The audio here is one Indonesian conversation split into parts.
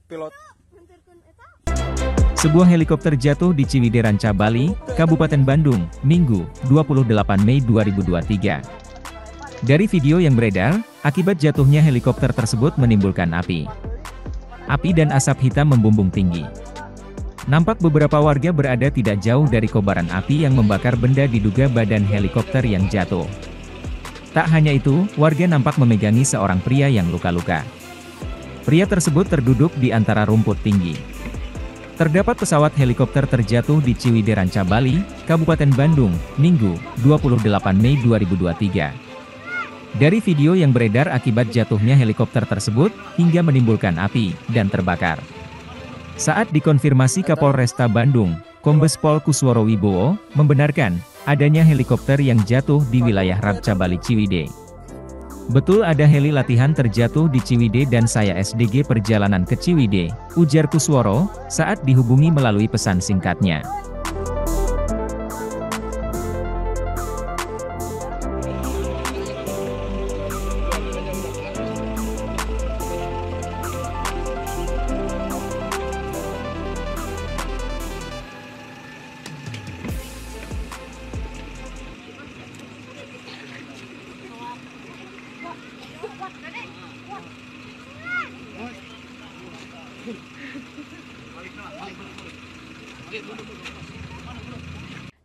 pilot. Sebuah helikopter jatuh di Ciwidey Ranca Bali, Kabupaten Bandung, Minggu, 28 Mei 2023. Dari video yang beredar, akibat jatuhnya helikopter tersebut menimbulkan api. Api dan asap hitam membumbung tinggi. Nampak beberapa warga berada tidak jauh dari kobaran api yang membakar benda diduga badan helikopter yang jatuh. Tak hanya itu, warga nampak memegangi seorang pria yang luka-luka. Pria tersebut terduduk di antara rumput tinggi. Terdapat pesawat helikopter terjatuh di Ciwidey Ranca Bali, Kabupaten Bandung, Minggu, 28 Mei 2023. Dari video yang beredar akibat jatuhnya helikopter tersebut, hingga menimbulkan api, dan terbakar. Saat dikonfirmasi Kapolresta Bandung, Kombes Pol Kusworo Wibowo, membenarkan, adanya helikopter yang jatuh di wilayah Ranca Bali Ciwidey. Betul ada heli latihan terjatuh di Ciwidey dan saya SDG perjalanan ke Ciwidey, ujar Kusworo, saat dihubungi melalui pesan singkatnya.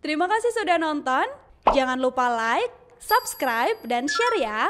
Terima kasih sudah nonton. Jangan lupa like, subscribe, dan share ya.